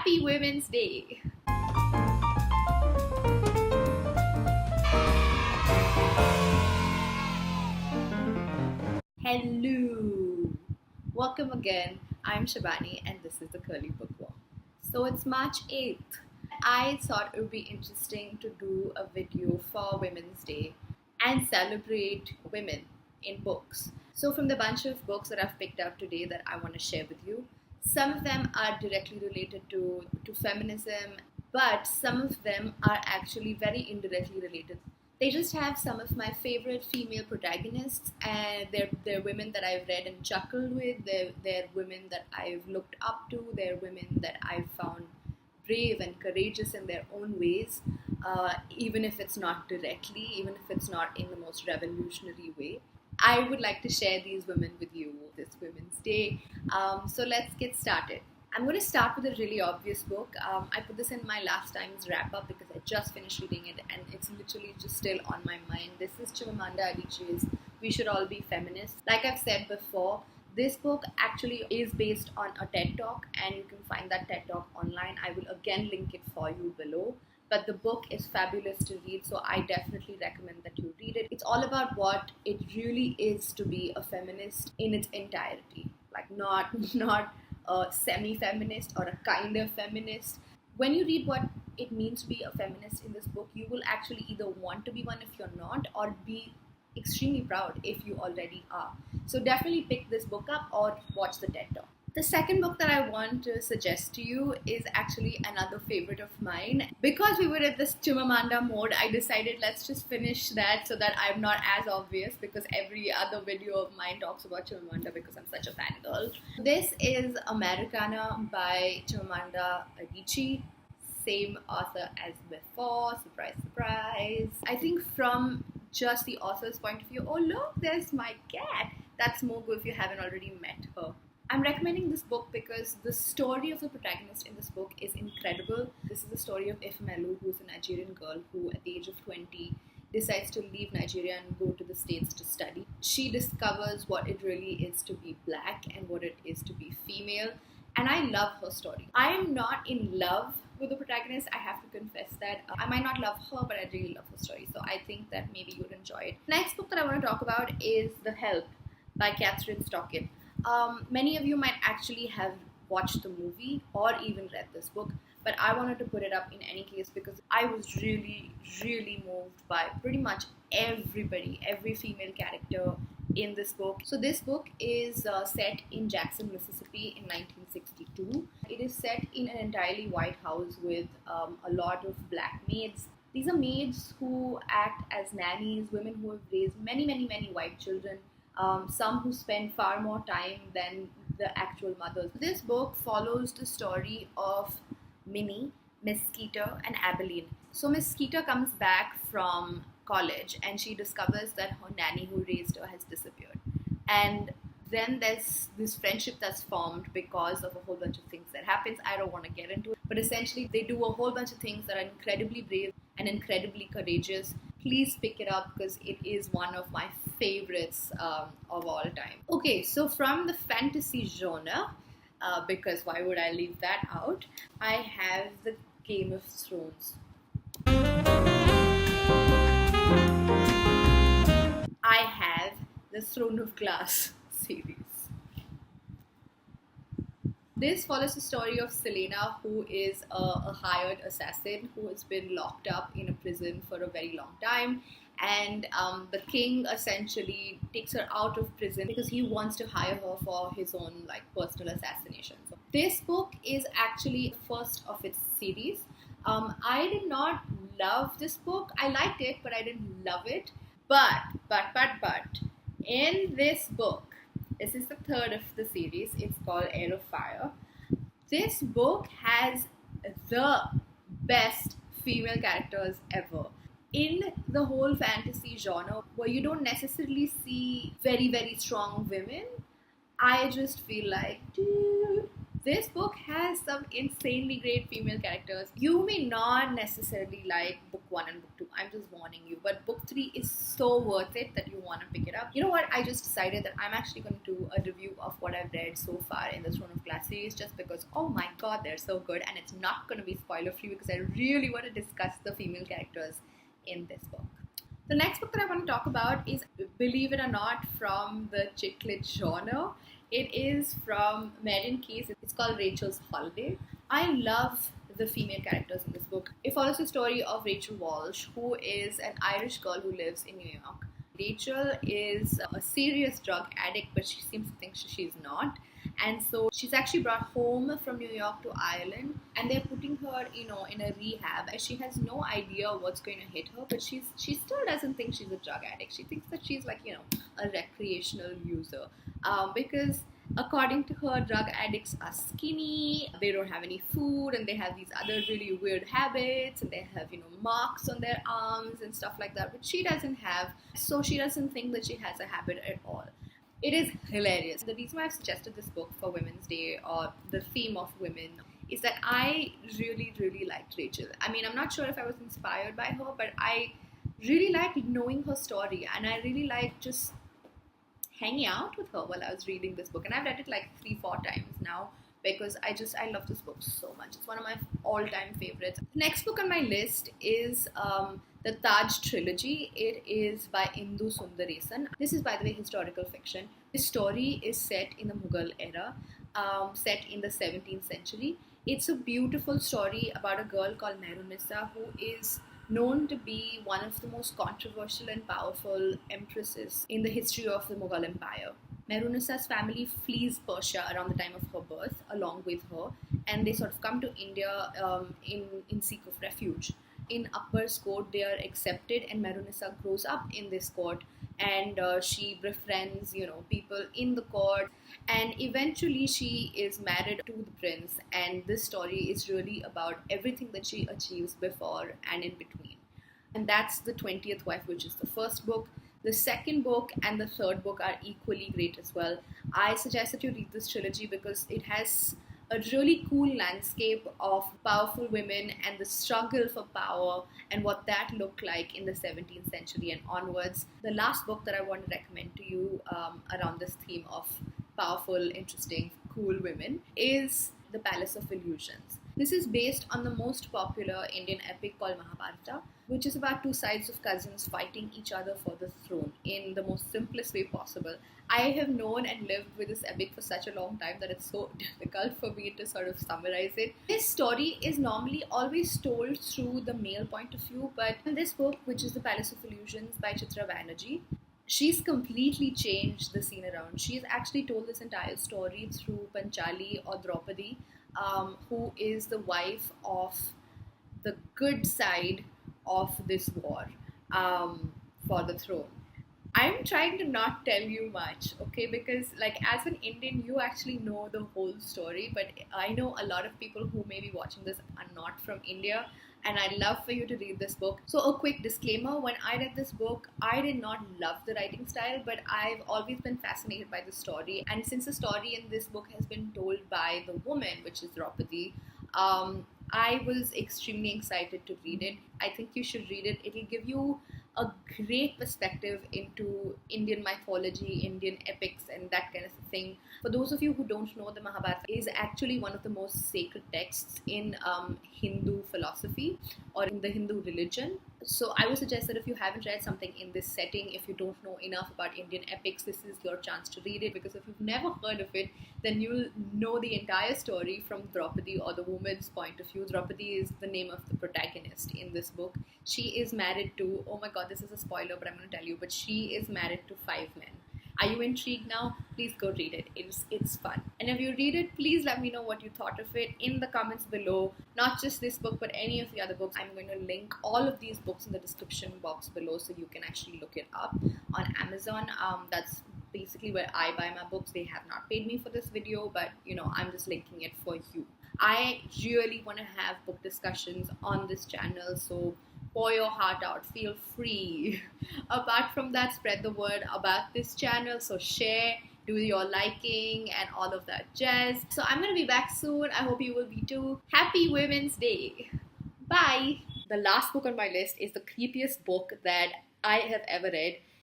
Happy Women's Day! Hello! Welcome again. I'm Shabani and this is the Curly Bookworm. So it's March 8th. I thought it would be interesting to do a video for Women's Day and celebrate women in books. So from the bunch of books that I've picked up today that I want to share with you, some of them are directly related to feminism, but some of them are actually very indirectly related. They just have some of my favorite female protagonists, and they're women that I've read and chuckled with. They're women that I've looked up to. They're women that I've found brave and courageous in their own ways, even if it's not directly, even if it's not in the most revolutionary way. I would like to share these women with you this Women's Day. So let's get started. I'm going to start with a really obvious book. I put this in my last time's wrap up because I just finished reading it and it's literally just still on my mind. This is Chimamanda Adichie's We Should All Be Feminists. Like I've said before, this book actually is based on a TED Talk and you can find that TED Talk online. I will again link it for you below. But the book is fabulous to read, so I definitely recommend that you read it. It's all about what it really is to be a feminist in its entirety. Like not a semi-feminist or a kind of feminist. When you read what it means to be a feminist in this book, you will actually either want to be one if you're not, or be extremely proud if you already are. So definitely pick this book up or watch the TED Talk. The second book that I want to suggest to you is actually another favorite of mine. Because we were at this Chimamanda mode, I decided let's just finish that so that I'm not as obvious, because every other video of mine talks about Chimamanda because I'm such a fangirl. This is Americana by Chimamanda Adichie. Same author as before, surprise, surprise. I think from just the author's point of view, oh look, there's my cat. That's Mogu if you haven't already met her. I'm recommending this book because the story of the protagonist in this book is incredible. This is the story of Ifemelu, who's a Nigerian girl who at the age of 20 decides to leave Nigeria and go to the States to study. She discovers what it really is to be black and what it is to be female. And I love her story. I am not in love with the protagonist, I have to confess that. I might not love her, but I really love her story. So I think that maybe you would enjoy it. Next book that I want to talk about is The Help by Catherine Stockin. Many of you might actually have watched the movie or even read this book, but I wanted to put it up in any case because I was really, really moved by pretty much everybody, every female character in this book. So this book is set in Jackson, Mississippi in 1962. It is set in an entirely white house with a lot of black maids. These are maids who act as nannies, women who have raised many, many, many white children. Some who spend far more time than the actual mothers. This book follows the story of Minnie, Miss Skeeter, and Abilene. So Miss Skeeter comes back from college and she discovers that her nanny who raised her has disappeared. And then there's this friendship that's formed because of a whole bunch of things that happens. I don't want to get into it, but essentially they do a whole bunch of things that are incredibly brave and incredibly courageous. Please pick it up because it is one of my favorites of all time. Okay, so from the fantasy genre, because why would I leave that out, I have the Game of Thrones. I have the Throne of Glass series. This follows the story of Selena, who is a hired assassin who has been locked up in a prison for a very long time. And the king essentially takes her out of prison because he wants to hire her for his own personal assassination. So this book is actually the first of its series. I did not love this book. I liked it, but I didn't love it. But, in this book, this is the third of the series. It's called Heir of Fire. This book has the best female characters ever. In the whole fantasy genre, where you don't necessarily see very, very strong women, I just feel like, dude, This book has some insanely great female characters. You may not necessarily like book 1 and book 2, I'm just warning you, but book 3 is so worth it that you want to pick it up. You know what? I just decided that I'm actually going to do a review of what I've read so far in the Throne of Glass series, just because, oh my god, they're so good, and it's not going to be spoiler free because I really want to discuss the female characters in this book. The next book that I want to talk about is, believe it or not, from the chick lit genre. It is from Marian Keyes. It's called Rachel's Holiday. I love the female characters in this book. It follows the story of Rachel Walsh, who is an Irish girl who lives in New York. Rachel is a serious drug addict, but she seems to think she's not. And so she's actually brought home from New York to Ireland, and they're putting her, in a rehab. And she has no idea what's going to hit her, but she still doesn't think she's a drug addict. She thinks that she's like, a recreational user, because according to her, drug addicts are skinny, they don't have any food, and they have these other really weird habits, and they have, marks on their arms and stuff like that, which she doesn't have. So she doesn't think that she has a habit at all. It is hilarious. The reason why I've suggested this book for Women's Day, or the theme of women, is that I really, really liked Rachel. I mean, I'm not sure if I was inspired by her, but I really liked knowing her story, and I really liked just hanging out with her while I was reading this book. And I've read it like 3-4 times now, because I love this book so much. It's one of my all-time favorites. The next book on my list is the Taj trilogy. It is by Indu Sundaresan. This is, by the way, historical fiction. This story is set in the Mughal era, set in the 17th century. It's a beautiful story about a girl called Mehrunissa, who is known to be one of the most controversial and powerful empresses in the history of the Mughal Empire. Mehrunissa's family flees Persia around the time of her birth along with her, and they sort of come to India in seek of refuge. In Akbar's court, they are accepted, and Mehrunnisa grows up in this court, and she befriends, people in the court, and eventually she is married to the prince. And this story is really about everything that she achieves before and in between. And that's The 20th Wife, which is the first book. The second book and the third book are equally great as well. I suggest that you read this trilogy because it has a really cool landscape of powerful women and the struggle for power and what that looked like in the 17th century and onwards. The last book that I want to recommend to you around this theme of powerful, interesting, cool women is The Palace of Illusions. This is based on the most popular Indian epic called Mahabharata, which is about two sides of cousins fighting each other for the throne in the most simplest way possible. I have known and lived with this epic for such a long time that it's so difficult for me to sort of summarize it. This story is normally always told through the male point of view, but in this book, which is The Palace of Illusions by Chitra Banerjee, she's completely changed the scene around. She's actually told this entire story through Panchali or Draupadi, who is the wife of the good side of this war for the throne. I'm trying to not tell you much, okay? Because as an Indian, you actually know the whole story, but I know a lot of people who may be watching this are not from India, and I'd love for you to read this book. So a quick disclaimer, when I read this book, I did not love the writing style, but I've always been fascinated by the story. And since the story in this book has been told by the woman, which is Draupadi, I was extremely excited to read it. I think you should read it. It'll give you a great perspective into Indian mythology, Indian epics, and that kind of thing. For those of you who don't know, the Mahabharata is actually one of the most sacred texts in Hindu philosophy or in the Hindu religion. So I would suggest that if you haven't read something in this setting, if you don't know enough about Indian epics, this is your chance to read it, because if you've never heard of it, then you'll know the entire story from Draupadi or the woman's point of view. Draupadi is the name of the protagonist in this book. She is married to, oh my god, this is a spoiler, but I'm going to tell you, but she is married to 5 men. Are you intrigued now? Please go read it. It's fun. And if you read it, please let me know what you thought of it in the comments below. Not just this book, but any of the other books. I'm going to link all of these books in the description box below, so you can actually look it up on Amazon. That's basically where I buy my books. They have not paid me for this video, but I'm just linking it for you. I really want to have book discussions on this channel, so pour your heart out, feel free. Apart from that, spread the word about this channel, so share, do your liking and all of that jazz. So I'm gonna be back soon. I hope you will be too. Happy Women's Day. Bye. The last book on my list is the creepiest book that I have ever read.